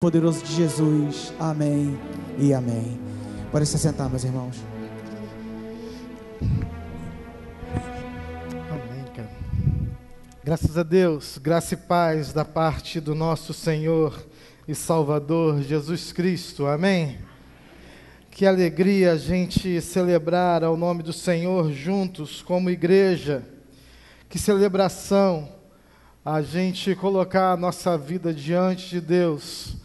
Poderoso de Jesus, amém e amém. Pode se sentar, meus irmãos. Amém, cara. Graças a Deus, graça e paz da parte do nosso Senhor e Salvador Jesus Cristo, amém. Que alegria a gente celebrar ao nome do Senhor juntos como igreja. Que celebração a gente colocar a nossa vida diante de Deus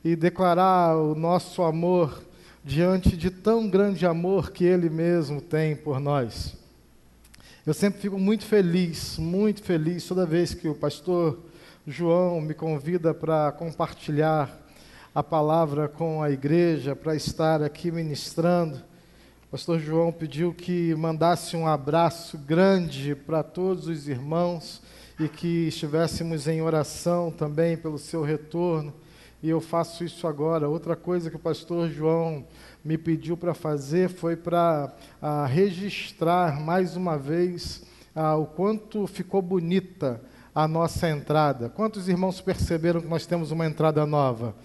e declarar o nosso amor diante de tão grande amor que Ele mesmo tem por nós. Eu sempre fico muito feliz toda vez que o pastor João me convida para compartilhar a palavra com a igreja, para estar aqui ministrando. O pastor João pediu que mandasse um abraço grande para todos os irmãos e que estivéssemos em oração também pelo seu retorno. E eu faço isso agora. Outra coisa que o pastor João me pediu para fazer foi para registrar mais uma vez o quanto ficou bonita a nossa entrada. Quantos irmãos perceberam que nós temos uma entrada nova?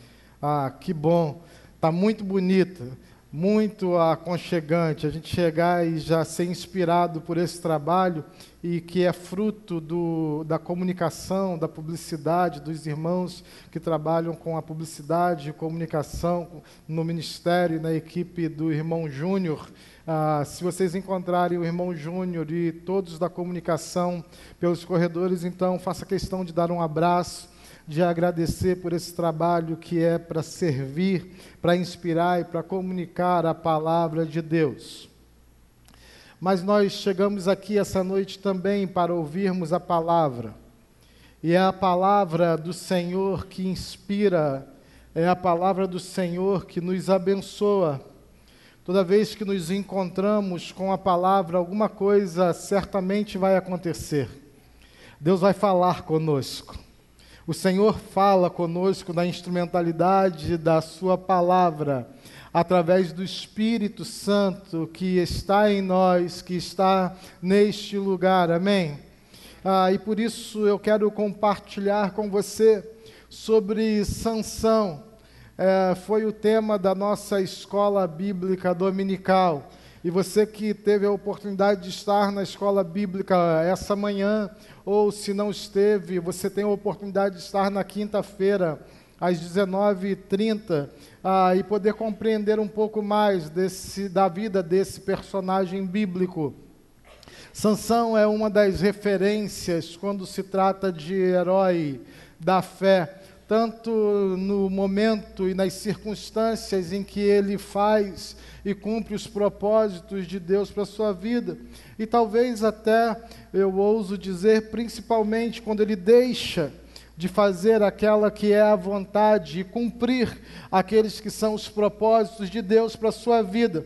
Que bom! Está muito bonita, muito aconchegante. A gente chegar e já ser inspirado por esse trabalho e que é fruto da comunicação, da publicidade, dos irmãos que trabalham com a publicidade e comunicação no ministério e na equipe do irmão Júnior. Se vocês encontrarem o irmão Júnior e todos da comunicação pelos corredores, então faça questão de dar um abraço, de agradecer por esse trabalho que é para servir, para inspirar e para comunicar a palavra de Deus. Mas nós chegamos aqui essa noite também para ouvirmos a palavra. E é a palavra do Senhor que inspira, é a palavra do Senhor que nos abençoa. Toda vez que nos encontramos com a palavra, alguma coisa certamente vai acontecer. Deus vai falar conosco. O Senhor fala conosco na instrumentalidade da sua palavra, através do Espírito Santo que está em nós, que está neste lugar, amém? E por isso eu quero compartilhar com você sobre Sansão. Foi o tema da nossa escola bíblica dominical. E você que teve a oportunidade de estar na escola bíblica essa manhã, ou se não esteve, você tem a oportunidade de estar na quinta-feira, às 19h30, e poder compreender um pouco mais da vida desse personagem bíblico. Sansão é uma das referências quando se trata de herói da fé, tanto no momento e nas circunstâncias em que ele faz e cumpre os propósitos de Deus para a sua vida. E talvez até, eu ouso dizer, principalmente quando ele deixa de fazer aquela que é a vontade e cumprir aqueles que são os propósitos de Deus para a sua vida.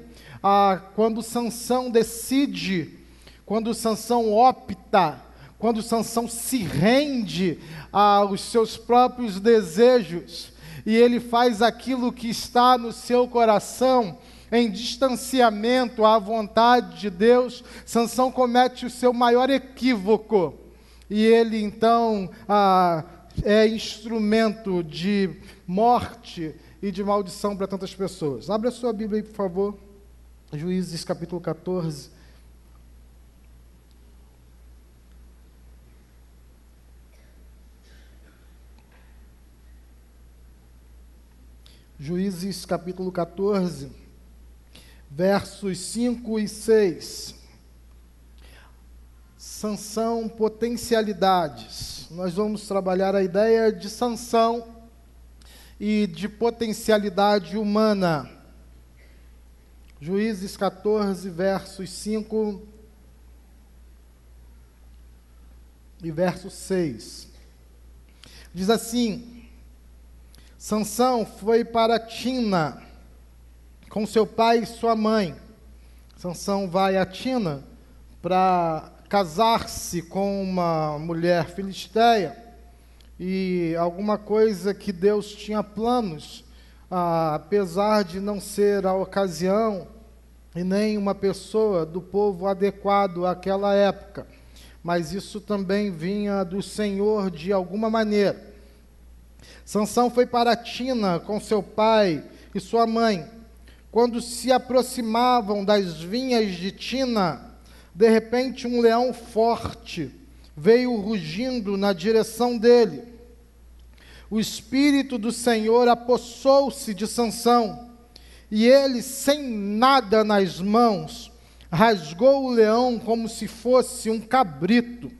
Quando Sansão decide, quando Sansão opta, quando Sansão se rende aos seus próprios desejos, e ele faz aquilo que está no seu coração, em distanciamento à vontade de Deus, Sansão comete o seu maior equívoco, e ele então é instrumento de morte e de maldição para tantas pessoas. Abra a sua Bíblia aí, por favor. Juízes capítulo 14. Juízes capítulo 14, versos 5 e 6. Sansão, potencialidades. Nós vamos trabalhar a ideia de Sansão e de potencialidade humana. Juízes 14, versos 5 e verso 6. Diz assim: Sansão foi para Tina com seu pai e sua mãe. Sansão vai a Tina para casar-se com uma mulher filisteia, e alguma coisa que Deus tinha planos, apesar de não ser a ocasião e nem uma pessoa do povo adequado àquela época, mas isso também vinha do Senhor de alguma maneira. Sansão foi para Tina com seu pai e sua mãe. Quando se aproximavam das vinhas de Tina, de repente um leão forte veio rugindo na direção dele. O Espírito do Senhor apossou-se de Sansão, e ele, sem nada nas mãos, rasgou o leão como se fosse um cabrito,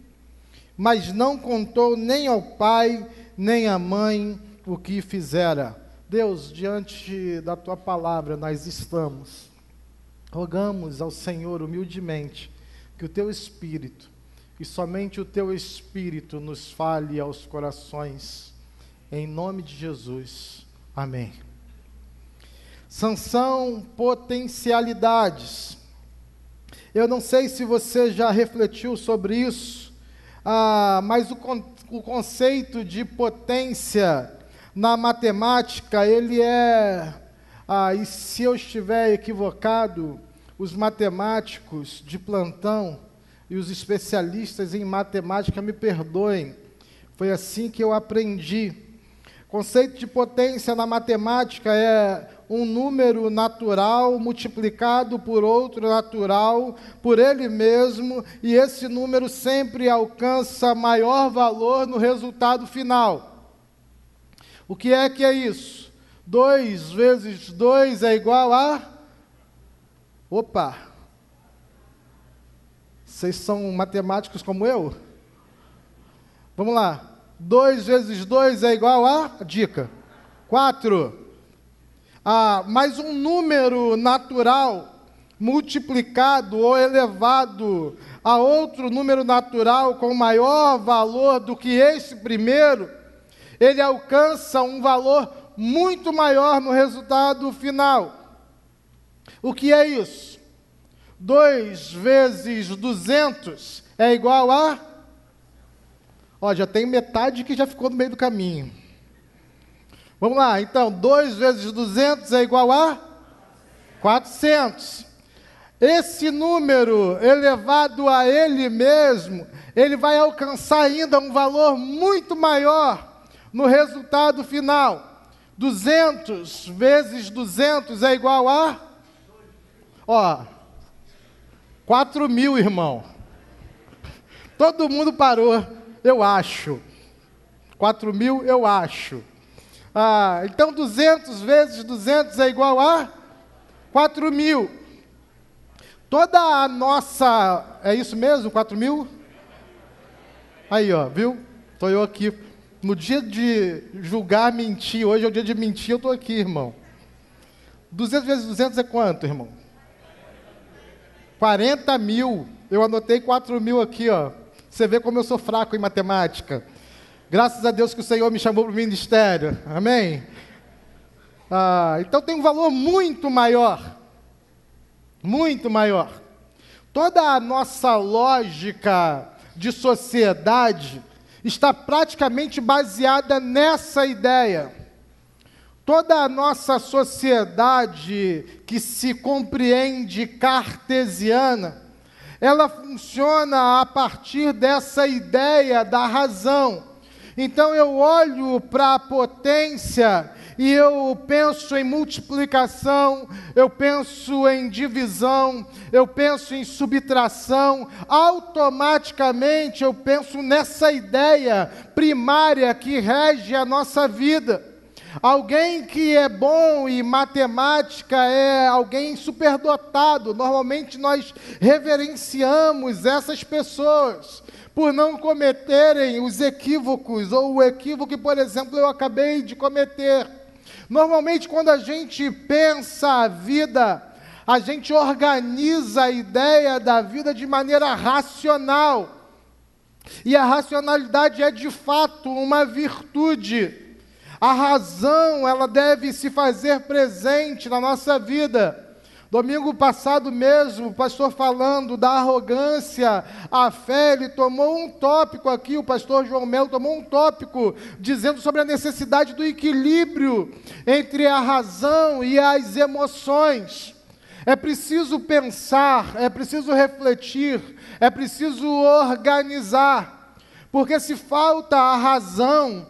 mas não contou nem ao pai, nem à mãe o que fizera. Deus, diante da Tua palavra nós estamos. Rogamos ao Senhor humildemente que o Teu Espírito, e somente o Teu Espírito, nos fale aos corações. Em nome de Jesus. Amém. Sansão, potencialidades. Eu não sei se você já refletiu sobre isso, mas o conceito de potência na matemática, ele é... e se eu estiver equivocado, os matemáticos de plantão e os especialistas em matemática me perdoem. Foi assim que eu aprendi. O conceito de potência na matemática é um número natural multiplicado por outro natural, por ele mesmo, e esse número sempre alcança maior valor no resultado final. O que é isso? 2 vezes 2 é igual a... Opa! Vocês são matemáticos como eu? Vamos lá. 2 vezes 2 é igual a... Dica. 4. Mas um número natural multiplicado ou elevado a outro número natural com maior valor do que esse primeiro, ele alcança um valor muito maior no resultado final. O que é isso? 2 vezes 200 é igual a... já tem metade que já ficou no meio do caminho. Vamos lá, então, 2 vezes 200 é igual a 400. Esse número elevado a ele mesmo, ele vai alcançar ainda um valor muito maior no resultado final. 200 vezes 200 é igual a... 4.000, irmão. Todo mundo parou, eu acho. 4.000, eu acho. Então 200 vezes 200 é igual a 4.000. Toda a nossa... É isso mesmo, 4.000? Aí, viu? Estou eu aqui. No dia de julgar, mentir, hoje é o dia de mentir, eu estou aqui, irmão. 200 vezes 200 é quanto, irmão? 40.000. Eu anotei 4.000 aqui, Você vê como eu sou fraco em matemática. Graças a Deus que o Senhor me chamou para o ministério. Amém? Então tem um valor muito maior. Muito maior. Toda a nossa lógica de sociedade está praticamente baseada nessa ideia. Toda a nossa sociedade que se compreende cartesiana, ela funciona a partir dessa ideia da razão. Então eu olho para a potência e eu penso em multiplicação, eu penso em divisão, eu penso em subtração, automaticamente eu penso nessa ideia primária que rege a nossa vida. Alguém que é bom em matemática é alguém superdotado. Normalmente nós reverenciamos essas pessoas por não cometerem os equívocos, ou o equívoco que, por exemplo, eu acabei de cometer. Normalmente, quando a gente pensa a vida, a gente organiza a ideia da vida de maneira racional. E a racionalidade é, de fato, uma virtude. A razão, ela deve se fazer presente na nossa vida. Domingo passado mesmo, o pastor falando da arrogância, a fé, ele tomou um tópico aqui, o pastor João Melo tomou um tópico, dizendo sobre a necessidade do equilíbrio entre a razão e as emoções. É preciso pensar, é preciso refletir, é preciso organizar, porque se falta a razão,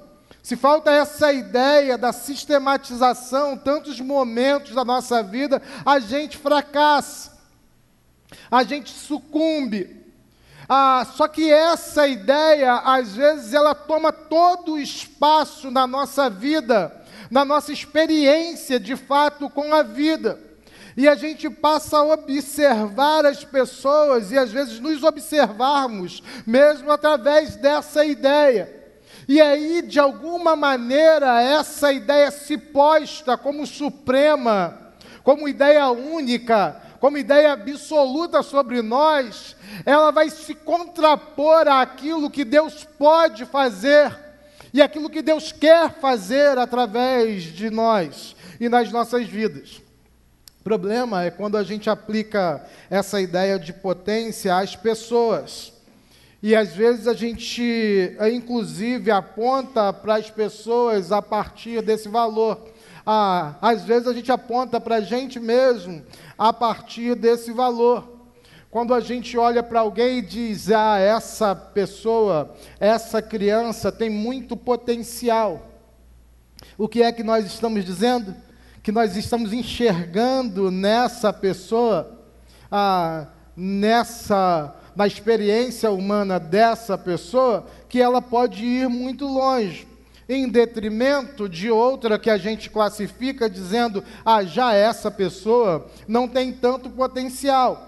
se falta essa ideia da sistematização, tantos momentos da nossa vida, a gente fracassa, a gente sucumbe. Só que essa ideia, às vezes, ela toma todo o espaço na nossa vida, na nossa experiência, de fato, com a vida. E a gente passa a observar as pessoas e, às vezes, nos observarmos, mesmo através dessa ideia. E aí, de alguma maneira, essa ideia se posta como suprema, como ideia única, como ideia absoluta sobre nós, ela vai se contrapor àquilo que Deus pode fazer e aquilo que Deus quer fazer através de nós e nas nossas vidas. O problema é quando a gente aplica essa ideia de potência às pessoas. E às vezes a gente, inclusive, aponta para as pessoas a partir desse valor. Às vezes a gente aponta para a gente mesmo a partir desse valor. Quando a gente olha para alguém e diz, essa pessoa, essa criança tem muito potencial. O que é que nós estamos dizendo? Que nós estamos enxergando nessa pessoa, na experiência humana dessa pessoa, que ela pode ir muito longe, em detrimento de outra que a gente classifica dizendo, já essa pessoa não tem tanto potencial.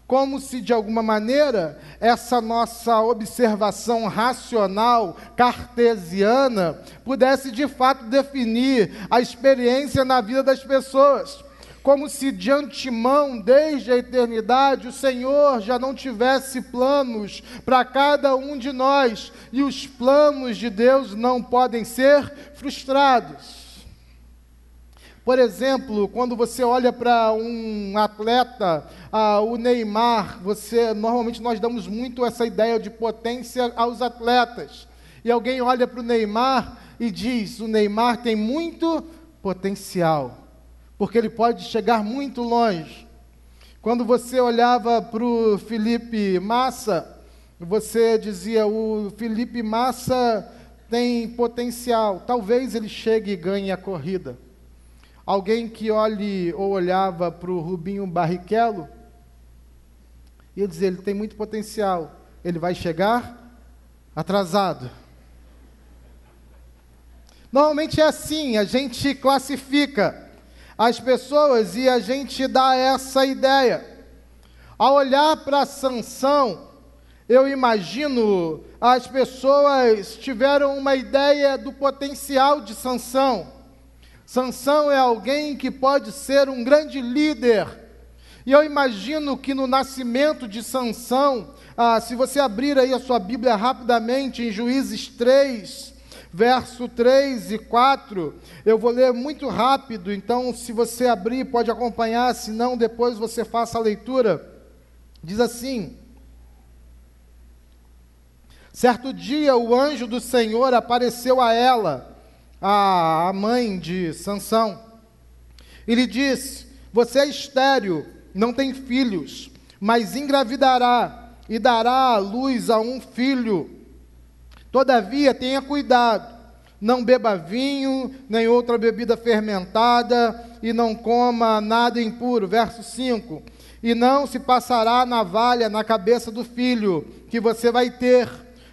Como se, de alguma maneira, essa nossa observação racional, cartesiana, pudesse, de fato, definir a experiência na vida das pessoas. Como se, de antemão, desde a eternidade, o Senhor já não tivesse planos para cada um de nós, e os planos de Deus não podem ser frustrados. Por exemplo, quando você olha para um atleta, o Neymar, normalmente nós damos muito essa ideia de potência aos atletas. E alguém olha para o Neymar e diz, o Neymar tem muito potencial, porque ele pode chegar muito longe. Quando você olhava para o Felipe Massa, você dizia, o Felipe Massa tem potencial, talvez ele chegue e ganhe a corrida. Alguém que olhava para o Rubinho Barrichello, ia dizer, ele tem muito potencial, ele vai chegar atrasado. Normalmente é assim, a gente classifica as pessoas e a gente dá essa ideia. Ao olhar para Sansão, eu imagino, as pessoas tiveram uma ideia do potencial de Sansão. Sansão é alguém que pode ser um grande líder. E eu imagino que no nascimento de Sansão, se você abrir aí a sua Bíblia rapidamente, em Juízes 3, verso 3 e 4, eu vou ler muito rápido, então se você abrir pode acompanhar, se não depois você faça a leitura. Diz assim: certo dia o anjo do Senhor apareceu a ela, a mãe de Sansão, e lhe disse, você é estéril, não tem filhos, mas engravidará e dará à luz a um filho. Todavia tenha cuidado, não beba vinho, nem outra bebida fermentada, e não coma nada impuro. Verso 5, e não se passará navalha na cabeça do filho que você vai ter,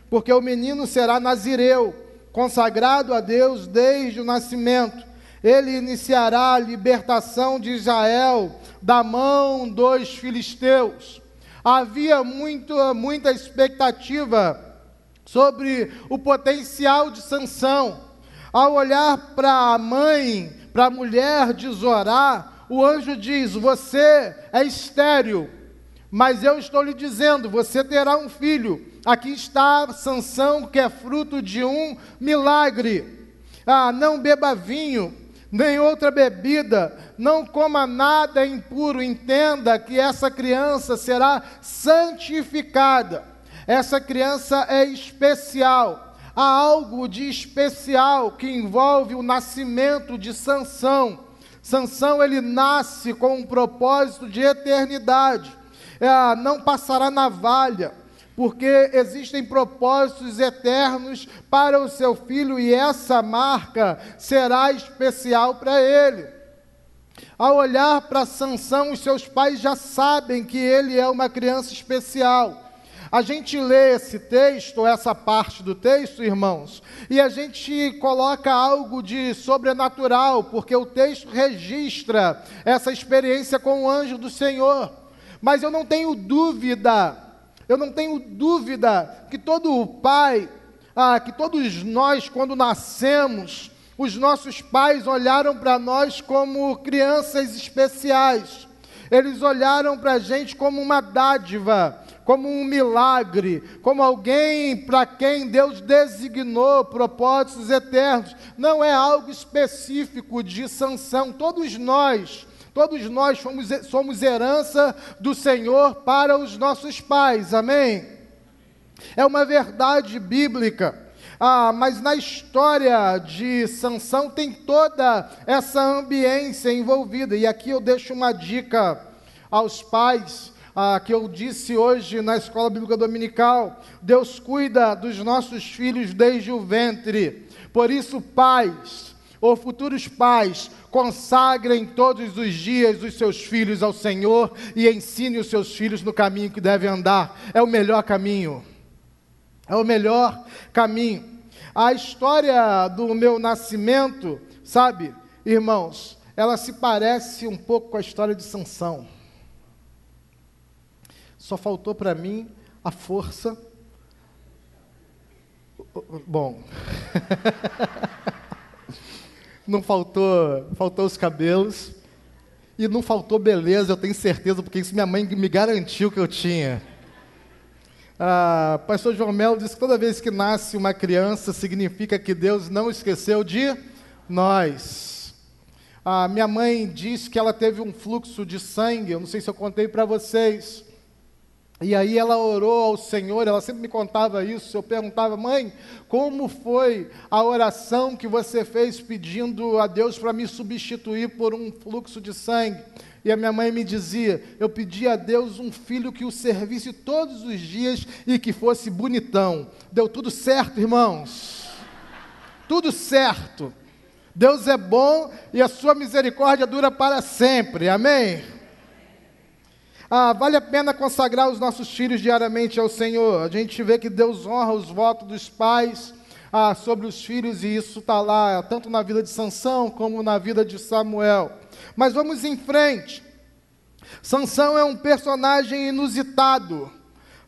porque o menino será nazireu, consagrado a Deus desde o nascimento. Ele iniciará a libertação de Israel da mão dos filisteus. Havia muita expectativa sobre o potencial de Sansão. Ao olhar para a mãe, para a mulher de Zorá, o anjo diz, você é estéril, mas eu estou lhe dizendo, você terá um filho. Aqui está Sansão, que é fruto de um milagre. Não beba vinho, nem outra bebida, não coma nada impuro. Entenda que essa criança será santificada. Essa criança é especial. Há algo de especial que envolve o nascimento de Sansão. Sansão, ele nasce com um propósito de eternidade. Não passará navalha, porque existem propósitos eternos para o seu filho e essa marca será especial para ele. Ao olhar para Sansão, os seus pais já sabem que ele é uma criança especial. A gente lê esse texto, essa parte do texto, irmãos, e a gente coloca algo de sobrenatural, porque o texto registra essa experiência com o anjo do Senhor. Mas eu não tenho dúvida que todo pai, que todos nós, quando nascemos, os nossos pais olharam para nós como crianças especiais. Eles olharam para a gente como uma dádiva, como um milagre, como alguém para quem Deus designou propósitos eternos. Não é algo específico de Sansão. Todos nós somos herança do Senhor para os nossos pais, amém? É uma verdade bíblica. Mas na história de Sansão tem toda essa ambiência envolvida. E aqui eu deixo uma dica aos pais, que eu disse hoje na Escola Bíblica Dominical. Deus cuida dos nossos filhos desde o ventre. Por isso, pais, ou futuros pais, consagrem todos os dias os seus filhos ao Senhor e ensinem os seus filhos no caminho que devem andar. É o melhor caminho. É o melhor caminho. A história do meu nascimento, sabe, irmãos, ela se parece um pouco com a história de Sansão. Só faltou para mim a força. Bom, não faltou os cabelos e não faltou beleza, eu tenho certeza, porque isso minha mãe me garantiu que eu tinha. Pastor João Melo disse que toda vez que nasce uma criança significa que Deus não esqueceu de nós. Minha mãe disse que ela teve um fluxo de sangue, eu não sei se eu contei para vocês. E aí ela orou ao Senhor, ela sempre me contava isso, eu perguntava: mãe, como foi a oração que você fez pedindo a Deus para me substituir por um fluxo de sangue? E a minha mãe me dizia: eu pedi a Deus um filho que o servisse todos os dias e que fosse bonitão. Deu tudo certo, irmãos. Tudo certo. Deus é bom e a sua misericórdia dura para sempre. Amém? Vale a pena consagrar os nossos filhos diariamente ao Senhor. A gente vê que Deus honra os votos dos pais sobre os filhos, e isso está lá, tanto na vida de Sansão como na vida de Samuel. Mas vamos em frente. Sansão é um personagem inusitado,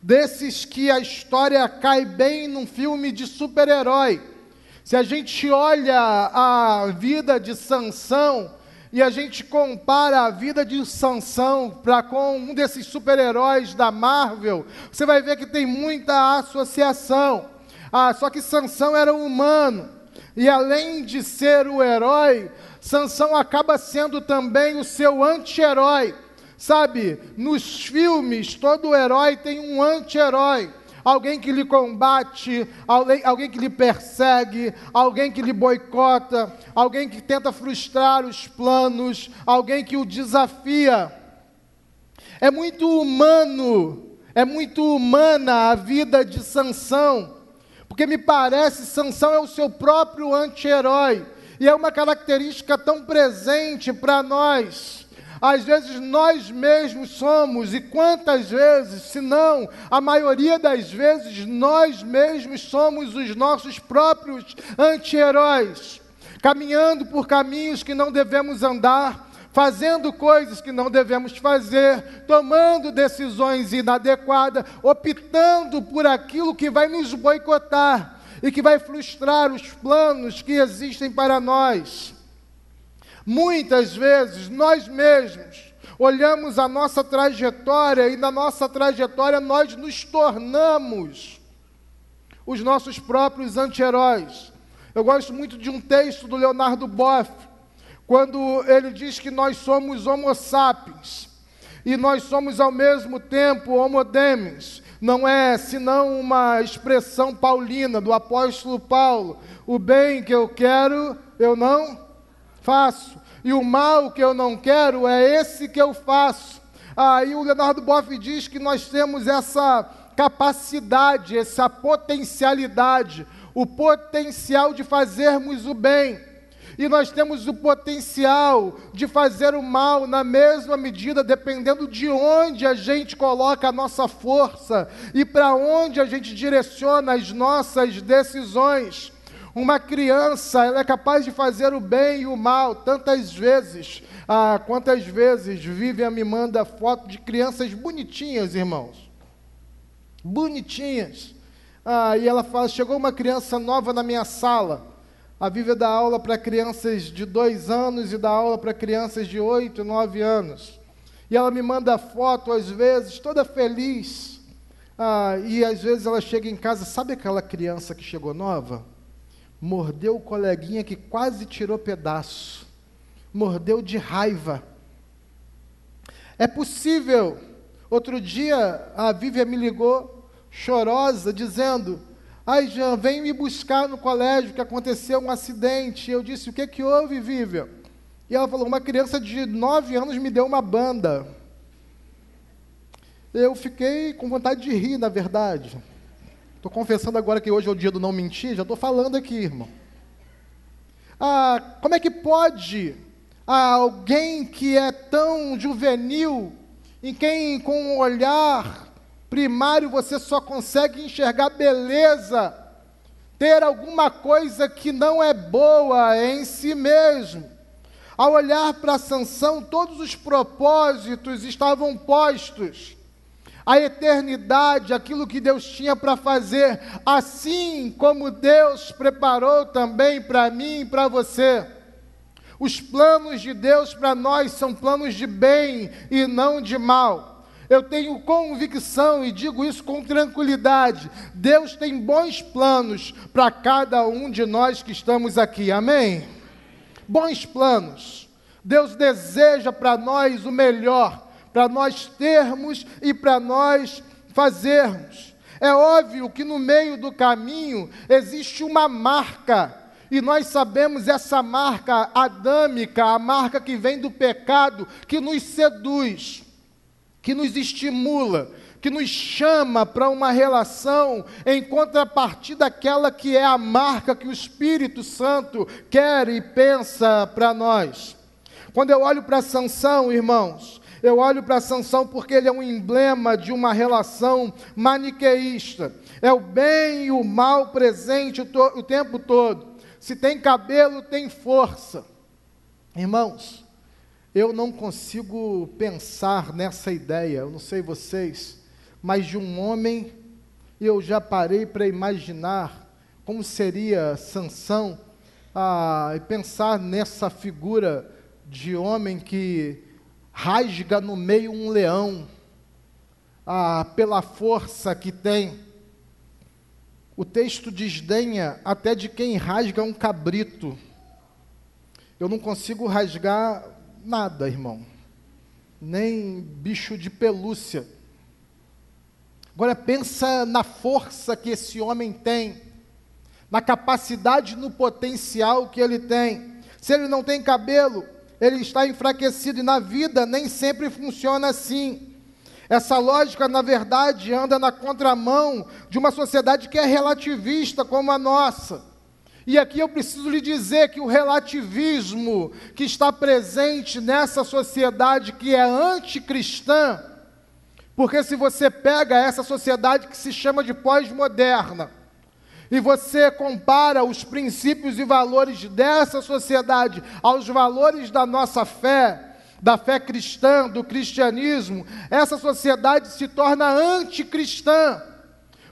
desses que a história cai bem num filme de super-herói. Se a gente olha a vida de Sansão e a gente compara a vida de Sansão com um desses super-heróis da Marvel, você vai ver que tem muita associação. Só que Sansão era humano, e além de ser o herói, Sansão acaba sendo também o seu anti-herói. Sabe, nos filmes, todo herói tem um anti-herói. Alguém que lhe combate, alguém que lhe persegue, alguém que lhe boicota, alguém que tenta frustrar os planos, alguém que o desafia. É muito humana a vida de Sansão, porque me parece Sansão é o seu próprio anti-herói, e é uma característica tão presente para nós. Às vezes nós mesmos somos, e quantas vezes, se não a maioria das vezes, nós mesmos somos os nossos próprios anti-heróis, caminhando por caminhos que não devemos andar, fazendo coisas que não devemos fazer, tomando decisões inadequadas, optando por aquilo que vai nos boicotar e que vai frustrar os planos que existem para nós. Muitas vezes, nós mesmos olhamos a nossa trajetória e na nossa trajetória nós nos tornamos os nossos próprios anti-heróis. Eu gosto muito de um texto do Leonardo Boff, quando ele diz que nós somos homo sapiens e nós somos ao mesmo tempo homo deus. Não é senão uma expressão paulina do apóstolo Paulo: o bem que eu quero, eu não faço, e o mal que eu não quero é esse que eu faço. E o Leonardo Boff diz que nós temos essa capacidade, essa potencialidade, o potencial de fazermos o bem. E nós temos o potencial de fazer o mal na mesma medida, dependendo de onde a gente coloca a nossa força e para onde a gente direciona as nossas decisões. Uma criança, ela é capaz de fazer o bem e o mal tantas vezes. Quantas vezes Vivian me manda foto de crianças bonitinhas, irmãos. Bonitinhas. E ela fala, chegou uma criança nova na minha sala. A Vivian dá aula para crianças de 2 anos e dá aula para crianças de 8, 9 anos. E ela me manda foto, às vezes, toda feliz. E às vezes ela chega em casa, sabe aquela criança que chegou nova? Mordeu o coleguinha que quase tirou pedaço. Mordeu de raiva. É possível. Outro dia, a Vivian me ligou, chorosa, dizendo... Jean, vem me buscar no colégio, que aconteceu um acidente. Eu disse, o que houve, Vivian? E ela falou, uma criança de 9 anos me deu uma banda. Eu fiquei com vontade de rir, na verdade. Estou confessando agora que hoje é o dia do não mentir, já estou falando aqui, irmão. Como é que pode alguém que é tão juvenil, em quem com um olhar... primário, você só consegue enxergar beleza, ter alguma coisa que não é boa em si mesmo. Ao olhar para Sansão, todos os propósitos estavam postos. A eternidade, aquilo que Deus tinha para fazer, assim como Deus preparou também para mim e para você. Os planos de Deus para nós são planos de bem e não de mal. Eu tenho convicção e digo isso com tranquilidade. Deus tem bons planos para cada um de nós que estamos aqui. Amém? Bons planos. Deus deseja para nós o melhor, para nós termos e para nós fazermos. É óbvio que no meio do caminho existe uma marca. E nós sabemos essa marca adâmica, a marca que vem do pecado, que nos seduz, que nos estimula, que nos chama para uma relação em contrapartida daquela que é a marca que o Espírito Santo quer e pensa para nós. Quando eu olho para Sansão, irmãos, eu olho para Sansão porque ele é um emblema de uma relação maniqueísta. É o bem e o mal presente o tempo todo. Se tem cabelo, tem força. Irmãos, eu não consigo pensar nessa ideia, eu não sei vocês, mas de um homem, eu já parei para imaginar como seria Sansão, e pensar nessa figura de homem que rasga no meio um leão, pela força que tem. O texto desdenha até de quem rasga um cabrito. Eu não consigo rasgar nada, irmão, nem bicho de pelúcia. Agora pensa na força que esse homem tem, na capacidade, no potencial que ele tem. Se ele não tem cabelo, ele está enfraquecido, e na vida nem sempre funciona assim. Essa lógica, na verdade, anda na contramão de uma sociedade que é relativista como a nossa. E aqui eu preciso lhe dizer que o relativismo que está presente nessa sociedade que é anticristã, porque se você pega essa sociedade que se chama de pós-moderna, e você compara os princípios e valores dessa sociedade aos valores da nossa fé, da fé cristã, do cristianismo, essa sociedade se torna anticristã,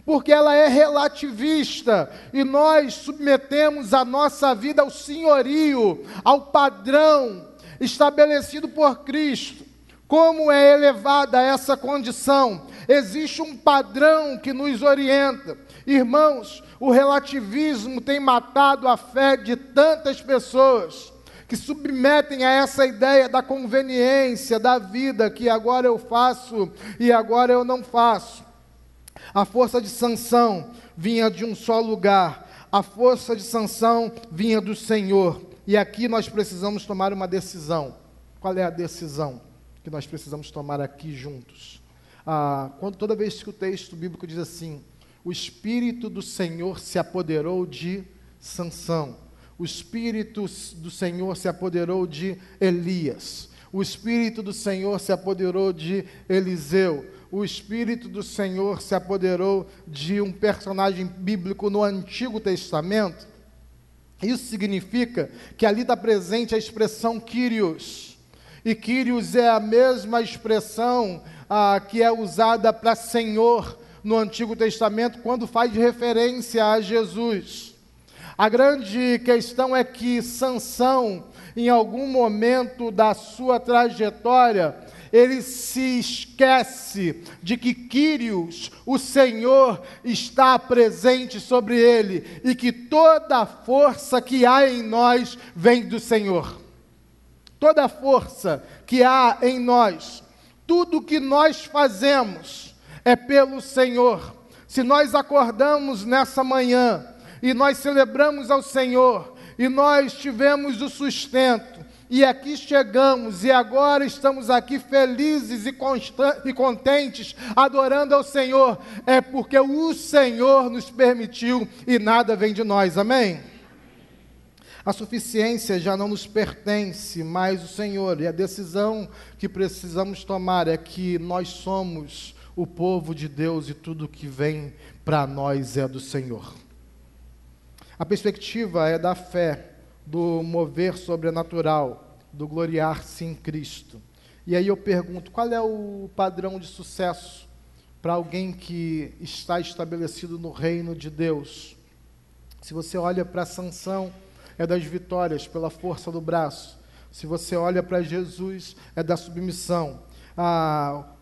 porque ela é relativista, e nós submetemos a nossa vida ao senhorio, ao padrão estabelecido por Cristo. Como é elevada essa condição? Existe um padrão que nos orienta. Irmãos, o relativismo tem matado a fé de tantas pessoas, que submetem a essa ideia da conveniência da vida, que agora eu faço e agora eu não faço. A força de Sansão vinha de um só lugar, a força de Sansão vinha do Senhor, e aqui nós precisamos tomar uma decisão. Qual é a decisão que nós precisamos tomar aqui juntos? Toda vez que o texto bíblico diz assim, o Espírito do Senhor se apoderou de Sansão, o Espírito do Senhor se apoderou de Elias, o Espírito do Senhor se apoderou de Eliseu, o Espírito do Senhor se apoderou de um personagem bíblico no Antigo Testamento. Isso significa que ali está presente a expressão Kyrios, e Kyrios é a mesma expressão que é usada para Senhor no Antigo Testamento, quando faz referência a Jesus. A grande questão é que Sansão, em algum momento da sua trajetória, ele se esquece de que Kyrios, o Senhor, está presente sobre ele, e que toda a força que há em nós vem do Senhor. Toda a força que há em nós, tudo que nós fazemos é pelo Senhor. Se nós acordamos nessa manhã e nós celebramos ao Senhor, e nós tivemos o sustento, e aqui chegamos, e agora estamos aqui felizes e contentes, adorando ao Senhor, é porque o Senhor nos permitiu, e nada vem de nós, amém? A suficiência já não nos pertence, mas o Senhor, e a decisão que precisamos tomar é que nós somos o povo de Deus, e tudo que vem para nós é do Senhor. A perspectiva é da fé, do mover sobrenatural, do gloriar-se em Cristo. E aí eu pergunto, qual é o padrão de sucesso para alguém que está estabelecido no reino de Deus? Se você olha para Sansão, é das vitórias pela força do braço. Se você olha para Jesus, é da submissão.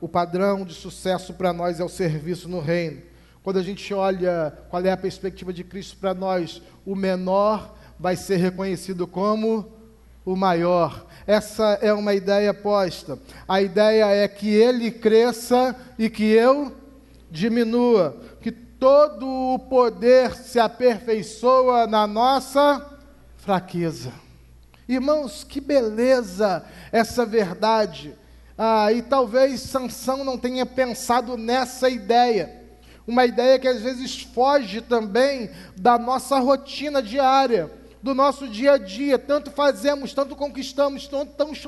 O padrão de sucesso para nós é o serviço no reino. Quando a gente olha qual é a perspectiva de Cristo para nós, o menor vai ser reconhecido como o maior. Essa é uma ideia posta. A ideia é que ele cresça e que eu diminua. Que todo o poder se aperfeiçoa na nossa fraqueza. Irmãos, que beleza essa verdade. E talvez Sansão não tenha pensado nessa ideia. Uma ideia que às vezes foge também da nossa rotina diária, do nosso dia a dia. Tanto fazemos, tanto conquistamos,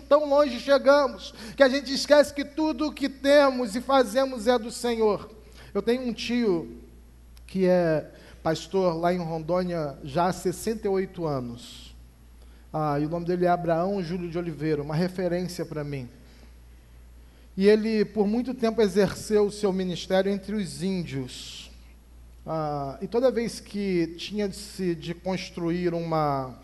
tão longe chegamos, que a gente esquece que tudo o que temos e fazemos é do Senhor. Eu tenho um tio que é pastor lá em Rondônia já há 68 anos. E o nome dele é Abraão Júlio de Oliveira, uma referência para mim. E ele, por muito tempo, exerceu o seu ministério entre os índios. E toda vez que tinha-se de construir uma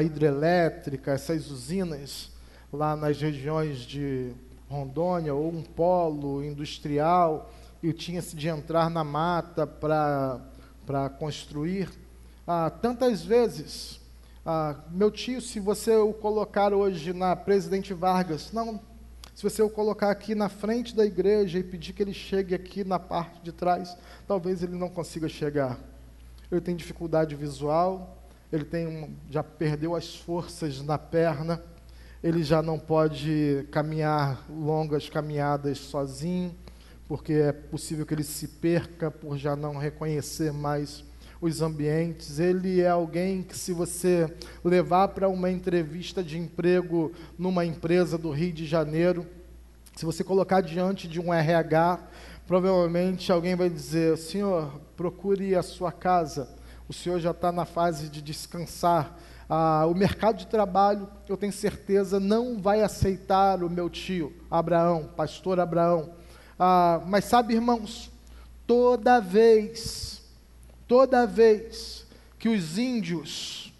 hidrelétrica, essas usinas, lá nas regiões de Rondônia, ou um polo industrial, e tinha-se de entrar na mata para construir, tantas vezes, meu tio, se você o colocar hoje na Presidente Vargas, se você o colocar aqui na frente da igreja e pedir que ele chegue aqui na parte de trás, talvez ele não consiga chegar. Ele tem dificuldade visual, ele já perdeu as forças na perna, ele já não pode caminhar longas caminhadas sozinho, porque é possível que ele se perca por já não reconhecer mais os ambientes. Ele é alguém que, se você levar para uma entrevista de emprego numa empresa do Rio de Janeiro, se você colocar diante de um RH, provavelmente alguém vai dizer: senhor, procure a sua casa, o senhor já está na fase de descansar. O mercado de trabalho, eu tenho certeza, não vai aceitar o meu tio Abraão, pastor Abraão. Mas sabe, irmãos, toda vez que os índios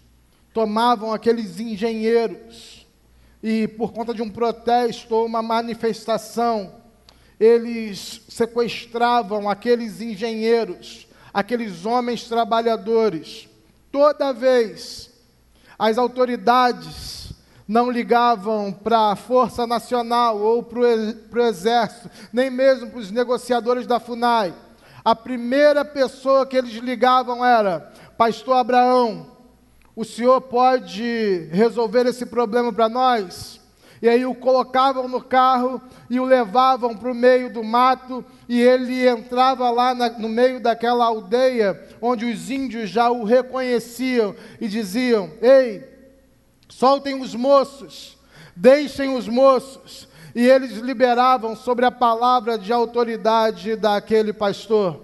tomavam aqueles engenheiros e, por conta de um protesto ou uma manifestação, eles sequestravam aqueles engenheiros, aqueles homens trabalhadores, toda vez as autoridades não ligavam para a Força Nacional ou para o Exército, nem mesmo para os negociadores da FUNAI. A primeira pessoa que eles ligavam era: pastor Abraão, o senhor pode resolver esse problema para nós? E aí o colocavam no carro e o levavam para o meio do mato, e ele entrava lá no meio daquela aldeia, onde os índios já o reconheciam e diziam: ei, soltem os moços, deixem os moços. E eles liberavam sobre a palavra de autoridade daquele pastor.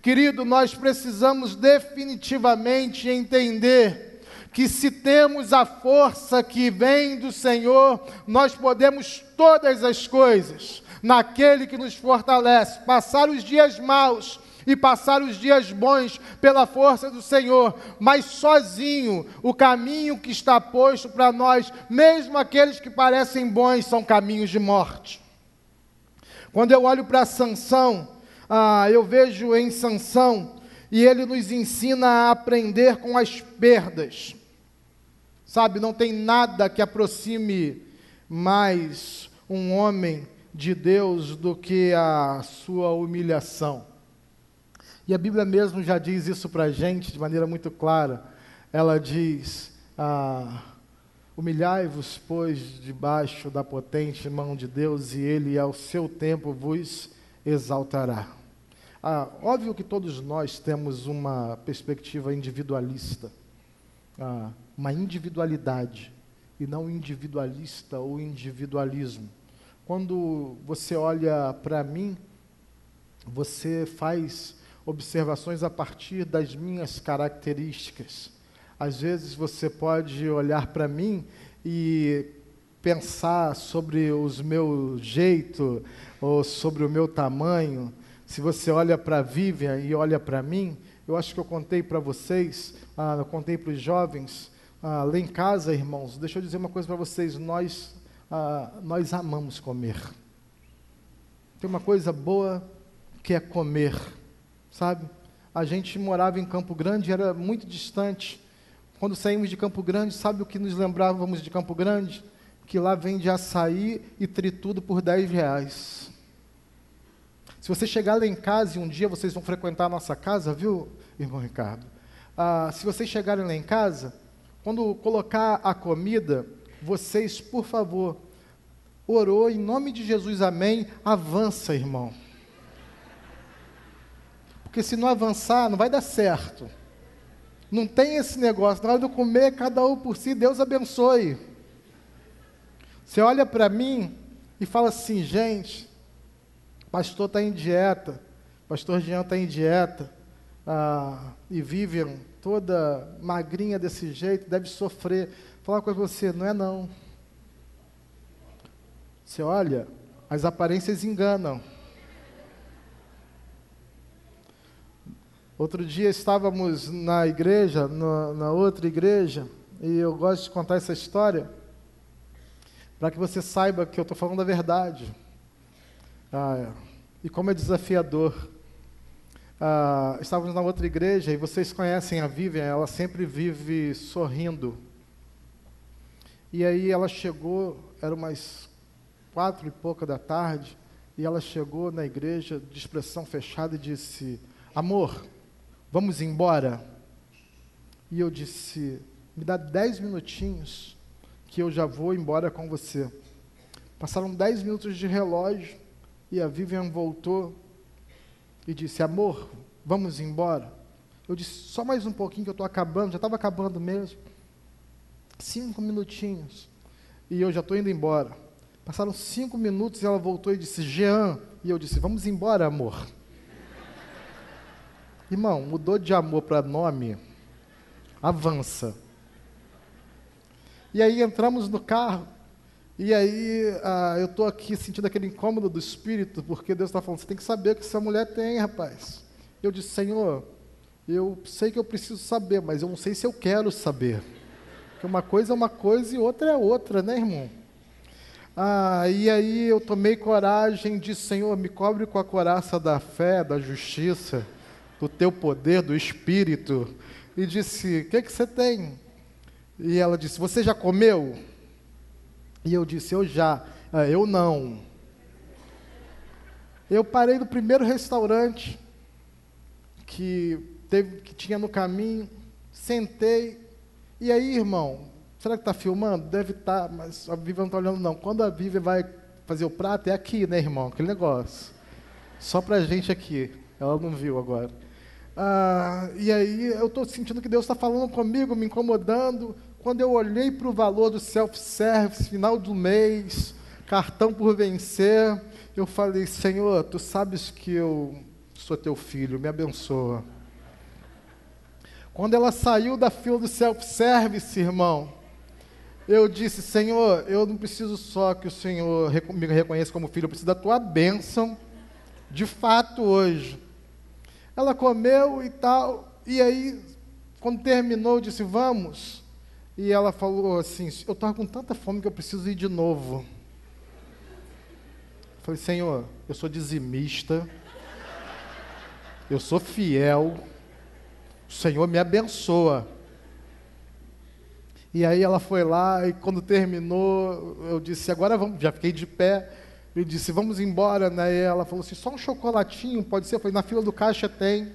Querido, nós precisamos definitivamente entender que se temos a força que vem do Senhor, nós podemos todas as coisas naquele que nos fortalece, passar os dias maus e passar os dias bons pela força do Senhor, mas sozinho, o caminho que está posto para nós, mesmo aqueles que parecem bons, são caminhos de morte. Quando eu olho para Sansão, eu vejo em Sansão, e ele nos ensina a aprender com as perdas. Sabe, não tem nada que aproxime mais um homem de Deus do que a sua humilhação. E a Bíblia mesmo já diz isso para a gente de maneira muito clara. Ela diz: humilhai-vos, pois, debaixo da potente mão de Deus, e Ele ao seu tempo vos exaltará. Óbvio que todos nós temos uma perspectiva individualista, uma individualidade, e não individualista ou individualismo. Quando você olha para mim, você faz observações a partir das minhas características. Às vezes você pode olhar para mim e pensar sobre o meu jeito ou sobre o meu tamanho. Se você olha para a Vivian e olha para mim, eu acho que eu contei para vocês, eu contei para os jovens, lá em casa, irmãos, deixa eu dizer uma coisa para vocês, nós amamos comer. Tem uma coisa boa que é comer, sabe? A gente morava em Campo Grande, era muito distante. Quando saímos de Campo Grande, sabe o que nos lembrávamos de Campo Grande? Que lá vende açaí e tritudo por R$10. Se você chegar lá em casa, e um dia vocês vão frequentar a nossa casa, viu, irmão Ricardo? Se vocês chegarem lá em casa, quando colocar a comida, vocês, por favor, orou em nome de Jesus, amém, avança, irmão. Porque se não avançar, não vai dar certo. Não tem esse negócio, na hora de eu comer, cada um por si, Deus abençoe. Você olha para mim e fala assim: gente, pastor está em dieta, pastor Jean está em dieta, e Vivian, toda magrinha desse jeito, deve sofrer. Vou falar uma coisa para você, não é não. Você olha, as aparências enganam. Outro dia estávamos na igreja, na outra igreja, e eu gosto de contar essa história, para que você saiba que eu estou falando a verdade. E como é desafiador. Estávamos na outra igreja, e vocês conhecem a Vivian, ela sempre vive sorrindo. E aí ela chegou, era umas 4 e pouca da tarde, e ela chegou na igreja de expressão fechada e disse: amor, vamos embora? E eu disse: me dá 10 minutinhos, que eu já vou embora com você. Passaram 10 minutos de relógio, e a Vivian voltou e disse: amor, vamos embora? Eu disse: só mais um pouquinho que eu estou acabando, já estava acabando mesmo. 5 minutinhos, e eu já estou indo embora. Passaram 5 minutos e ela voltou e disse: Jean, e eu disse: vamos embora, amor. Irmão, mudou de amor para nome, avança. E aí entramos no carro, e aí eu estou aqui sentindo aquele incômodo do espírito, porque Deus está falando: você tem que saber o que essa mulher tem, rapaz. Eu disse: Senhor, eu sei que eu preciso saber, mas eu não sei se eu quero saber. Porque uma coisa é uma coisa e outra é outra, né, irmão? E aí eu tomei coragem, disse: Senhor, me cobre com a couraça da fé, da justiça, do teu poder, do Espírito. E disse: o que você tem? E ela disse: você já comeu? E eu disse: eu já. Eu não. Eu parei no primeiro restaurante que tinha no caminho, sentei, e aí, irmão, Será que está filmando? Deve estar, mas a Vivian não está olhando não. Quando a Vivian vai fazer o prato, é aqui, né, irmão? Aquele negócio. Só para a gente aqui. Ela não viu agora. E aí eu estou sentindo que Deus está falando comigo, me incomodando. Quando eu olhei para o valor do self-service, final do mês, cartão por vencer, eu falei, Senhor, Tu sabes que eu sou Teu filho, me abençoa. Quando ela saiu da fila do self-service, irmão, eu disse, Senhor, eu não preciso só que o Senhor me reconheça como filho, eu preciso da Tua bênção, de fato, hoje. Ela comeu e tal, e aí, quando terminou, eu disse, vamos. E ela falou assim, eu estava com tanta fome que eu preciso ir de novo. Eu falei, Senhor, eu sou dizimista, eu sou fiel, o Senhor me abençoa. E aí ela foi lá, e quando terminou, eu disse, agora vamos, já fiquei de pé, eu disse, vamos embora, né? E ela falou assim, só um chocolatinho, pode ser? Eu falei, na fila do caixa tem.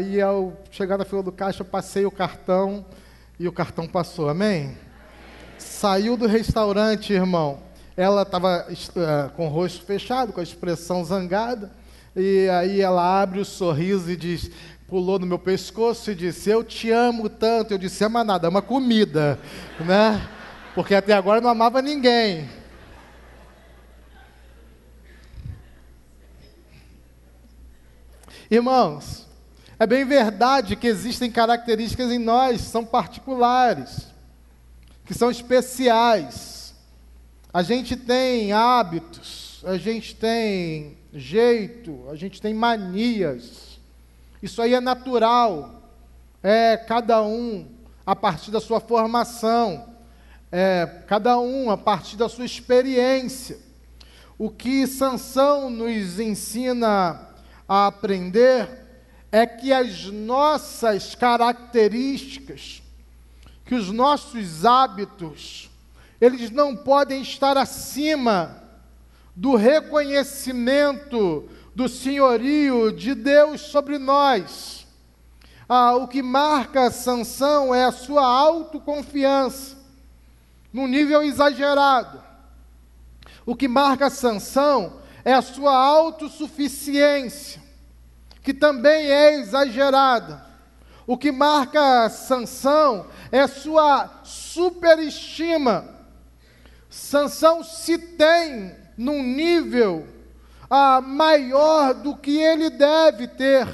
E ao chegar na fila do caixa, eu passei o cartão, e o cartão passou, amém? Saiu do restaurante, irmão, ela estava com o rosto fechado, com a expressão zangada, e aí ela abre o sorriso e diz, pulou no meu pescoço e disse, eu te amo tanto. Eu disse, ama nada, ama comida, né? Porque até agora eu não amava ninguém. Irmãos, é bem verdade que existem características em nós, são particulares, que são especiais. A gente tem hábitos, a gente tem jeito, a gente tem manias. Isso aí é natural, cada um a partir da sua formação, cada um a partir da sua experiência. O que Sansão nos ensina a aprender é que as nossas características, que os nossos hábitos, eles não podem estar acima do reconhecimento do senhorio de Deus sobre nós. O que marca Sansão é a sua autoconfiança, num nível exagerado. O que marca Sansão é a sua autossuficiência, que também é exagerada. O que marca Sansão é a sua superestima. Sansão se tem num nível maior do que ele deve ter.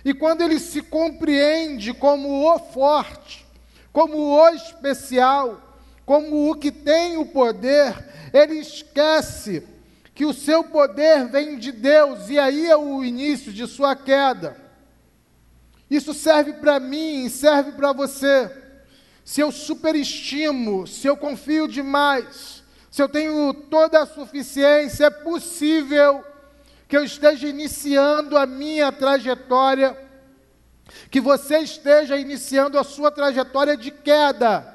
E quando ele se compreende como o forte, como o especial, como o que tem o poder, ele esquece que o seu poder vem de Deus, e aí é o início de sua queda. Isso serve para mim, serve para você. Se eu superestimo, se eu confio demais, se eu tenho toda a suficiência, é possível que eu esteja iniciando a minha trajetória, que você esteja iniciando a sua trajetória de queda.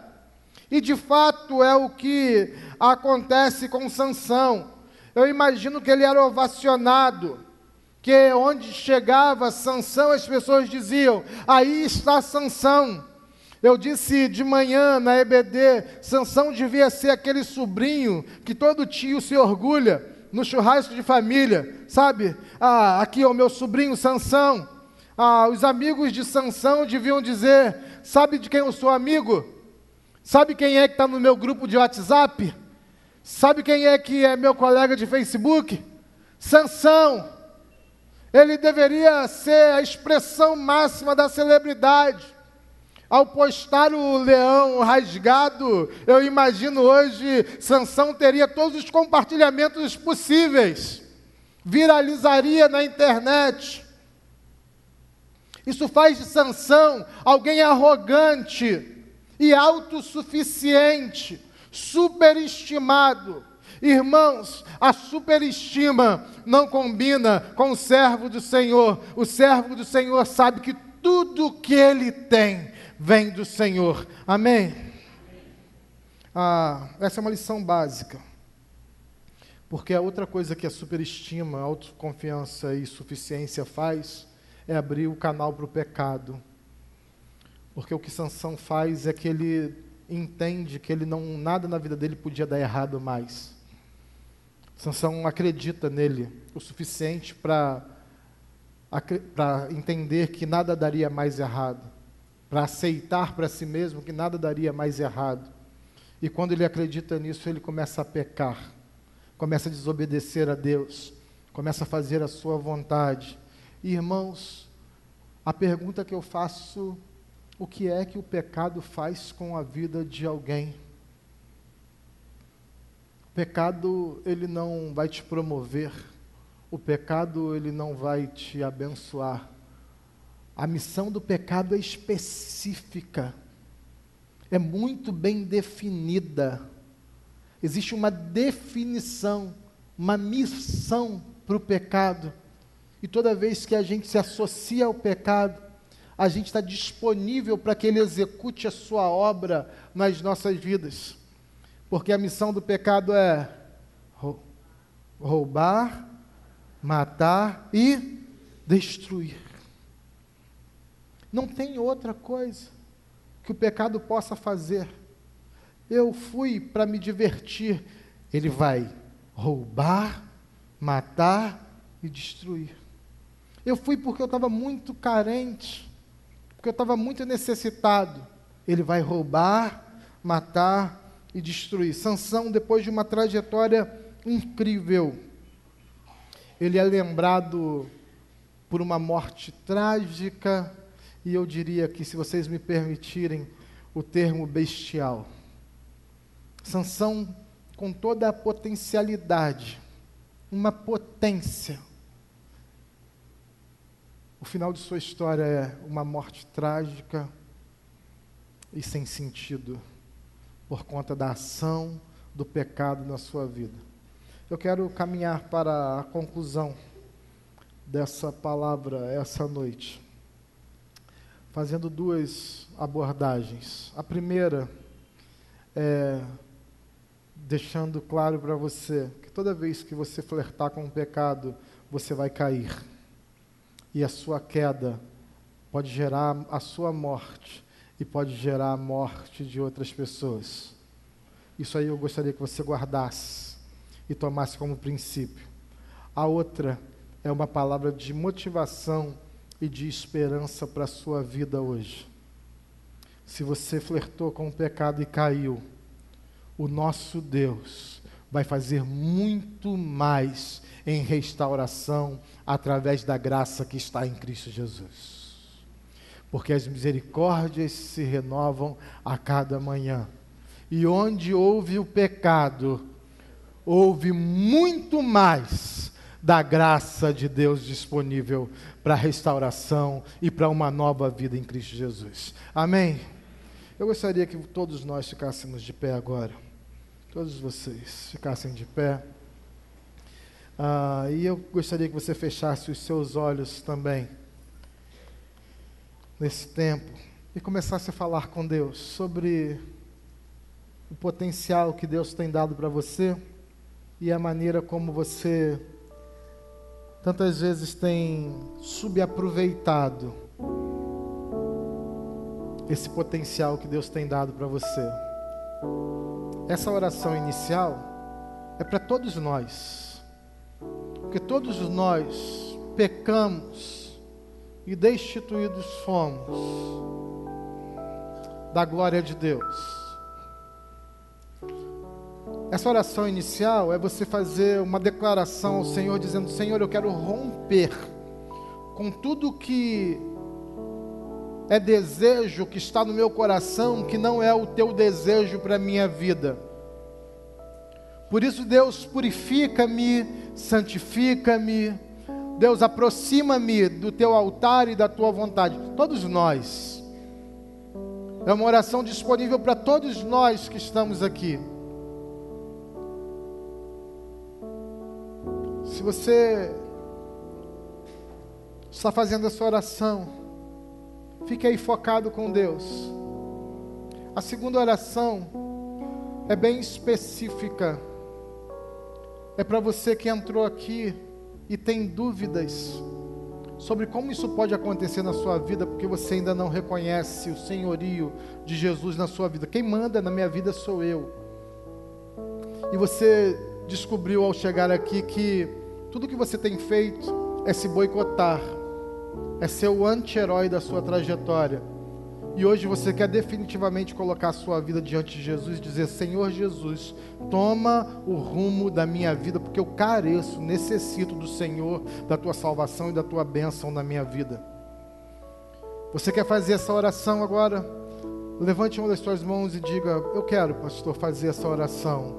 E de fato é o que acontece com Sansão. Eu imagino que ele era ovacionado, que onde chegava Sansão, as pessoas diziam, aí está Sansão. Eu disse de manhã na EBD, Sansão devia ser aquele sobrinho que todo tio se orgulha no churrasco de família, sabe? Aqui é o meu sobrinho Sansão. Os amigos de Sansão deviam dizer, sabe de quem eu sou amigo? Sabe quem é que está no meu grupo de WhatsApp? Sabe quem é que é meu colega de Facebook? Sansão. Ele deveria ser a expressão máxima da celebridade. Ao postar o leão rasgado, eu imagino hoje, Sansão teria todos os compartilhamentos possíveis, viralizaria na internet. Isso faz de Sansão alguém arrogante e autossuficiente, superestimado. Irmãos, a superestima não combina com o servo do Senhor. O servo do Senhor sabe que tudo que ele tem vem do Senhor. Amém? Essa é uma lição básica. Porque a outra coisa que a superestima, a autoconfiança e suficiência faz é abrir o canal para o pecado. Porque o que Sansão faz é que ele entende que nada na vida dele podia dar errado mais. Sansão acredita nele o suficiente para entender que nada daria mais errado, para aceitar para si mesmo que nada daria mais errado. E quando ele acredita nisso, ele começa a pecar, começa a desobedecer a Deus, começa a fazer a sua vontade. E, irmãos, a pergunta que eu faço: o que é que o pecado faz com a vida de alguém? O pecado, ele não vai te promover. O pecado, ele não vai te abençoar. A missão do pecado é específica. É muito bem definida. Existe uma definição, uma missão para o pecado. E toda vez que a gente se associa ao pecado, a gente está disponível para que ele execute a sua obra nas nossas vidas. Porque a missão do pecado é roubar, matar e destruir. Não tem outra coisa que o pecado possa fazer. Eu fui para me divertir. Ele vai roubar, matar e destruir. Eu fui porque eu estava muito carente, porque eu estava muito necessitado. Ele vai roubar, matar e destruir. Sansão, depois de uma trajetória incrível, ele é lembrado por uma morte trágica, e eu diria que, se vocês me permitirem o termo, bestial. Sansão, com toda a potencialidade, uma potência. O final de sua história é uma morte trágica e sem sentido, por conta da ação do pecado na sua vida. Eu quero caminhar para a conclusão dessa palavra essa noite, fazendo duas abordagens. A primeira é deixando claro para você que toda vez que você flertar com o pecado, você vai cair. E a sua queda pode gerar a sua morte e pode gerar a morte de outras pessoas. Isso aí eu gostaria que você guardasse e tomasse como princípio. A outra é uma palavra de motivação e de esperança para a sua vida hoje. Se você flertou com o pecado e caiu, o nosso Deus vai fazer muito mais em restauração através da graça que está em Cristo Jesus. Porque as misericórdias se renovam a cada manhã. E onde houve o pecado, houve muito mais da graça de Deus disponível para restauração e para uma nova vida em Cristo Jesus. Amém? Eu gostaria que todos nós ficássemos de pé agora. Todos vocês ficassem de pé. E eu gostaria que você fechasse os seus olhos também, nesse tempo, e começasse a falar com Deus sobre o potencial que Deus tem dado para você e a maneira como você tantas vezes tem subaproveitado esse potencial que Deus tem dado para você. Essa oração inicial é para todos nós, porque todos nós pecamos e destituídos fomos da glória de Deus. Essa oração inicial é você fazer uma declaração ao Senhor, dizendo: Senhor, eu quero romper com tudo que é desejo que está no meu coração, que não é o teu desejo para a minha vida. Por isso, Deus, purifica-me, santifica-me. Deus, aproxima-me do teu altar e da tua vontade. Todos nós. É uma oração disponível para todos nós que estamos aqui. Se você está fazendo essa oração, fique aí focado com Deus. A segunda oração é bem específica. É para você que entrou aqui e tem dúvidas sobre como isso pode acontecer na sua vida, porque você ainda não reconhece o senhorio de Jesus na sua vida. Quem manda na minha vida sou eu. E você descobriu ao chegar aqui que tudo que você tem feito é se boicotar, é ser o anti-herói da sua trajetória. E hoje você quer definitivamente colocar a sua vida diante de Jesus e dizer: Senhor Jesus, toma o rumo da minha vida, porque eu careço, necessito do Senhor, da tua salvação e da tua bênção na minha vida. Você quer fazer essa oração agora? Levante uma das suas mãos e diga: eu quero, pastor, fazer essa oração.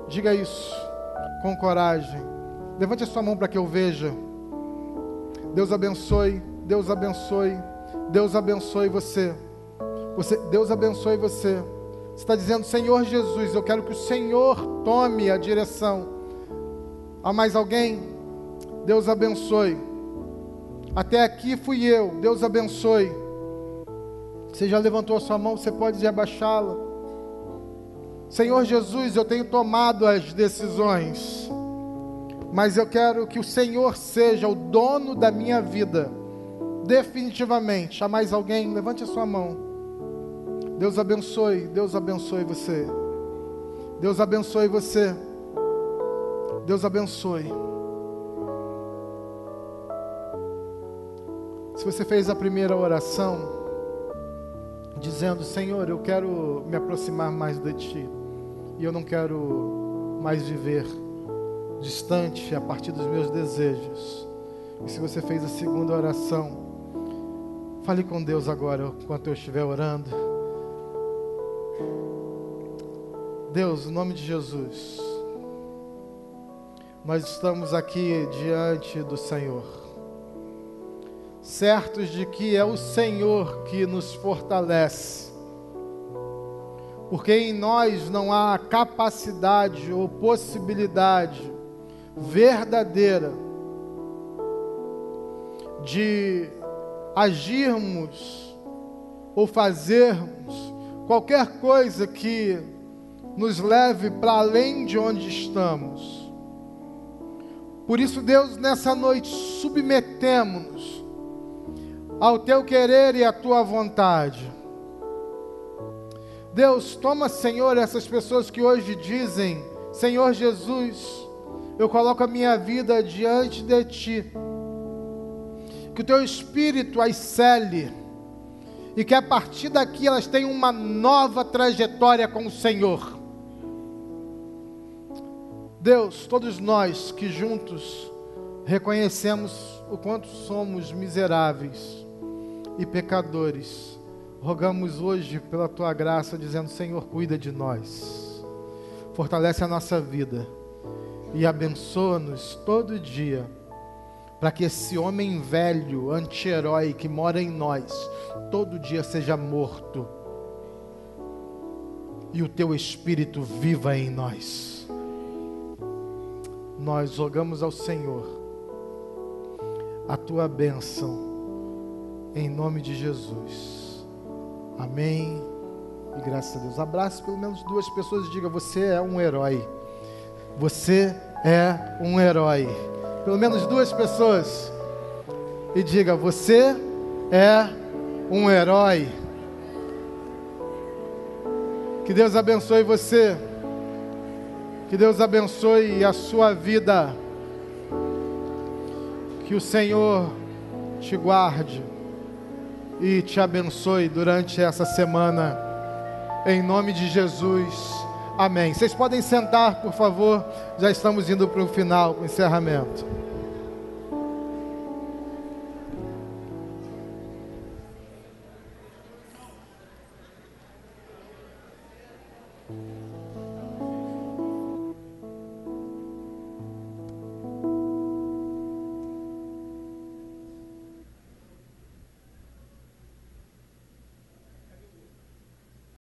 Diga isso com coragem. Levante a sua mão para que eu veja. Deus abençoe, Deus abençoe, Deus abençoe você. Deus abençoe você. Você está dizendo: Senhor Jesus, eu quero que o Senhor tome a direção. Há mais alguém? Deus abençoe. Até aqui fui eu, Deus abençoe. Você já levantou a sua mão, você pode abaixá-la. Senhor Jesus, eu tenho tomado as decisões, mas eu quero que o Senhor seja o dono da minha vida, definitivamente. Há mais alguém? Levante a sua mão. Deus abençoe você. Deus abençoe você. Deus abençoe. Se você fez a primeira oração, dizendo: Senhor, eu quero me aproximar mais de Ti, e eu não quero mais viver distante a partir dos meus desejos. E se você fez a segunda oração, fale com Deus agora, enquanto eu estiver orando. Deus, em nome de Jesus, nós estamos aqui diante do Senhor, certos de que é o Senhor que nos fortalece, porque em nós não há capacidade ou possibilidade verdadeira de agirmos ou fazermos qualquer coisa que nos leve para além de onde estamos. Por isso, Deus, nessa noite submetemos-nos ao Teu querer e à Tua vontade. Deus, toma, Senhor, essas pessoas que hoje dizem: Senhor Jesus, eu coloco a minha vida diante de Ti. Que o Teu Espírito as cele, e que a partir daqui elas tenham uma nova trajetória com o Senhor. Deus, todos nós que juntos reconhecemos o quanto somos miseráveis e pecadores, rogamos hoje pela Tua graça, dizendo: Senhor, cuida de nós, fortalece a nossa vida e abençoa-nos todo dia, para que esse homem velho, anti-herói que mora em nós, todo dia seja morto e o Teu Espírito viva em nós. Nós rogamos ao Senhor a Tua bênção, em nome de Jesus. Amém. E graças a Deus. Abrace pelo menos 2 pessoas e diga: você é um herói. Você é um herói. Pelo menos 2 pessoas. E diga: você é um herói. Que Deus abençoe você. Que Deus abençoe a sua vida. Que o Senhor te guarde e te abençoe durante essa semana, em nome de Jesus, amém. Vocês podem sentar, por favor, já estamos indo para o final, para o encerramento.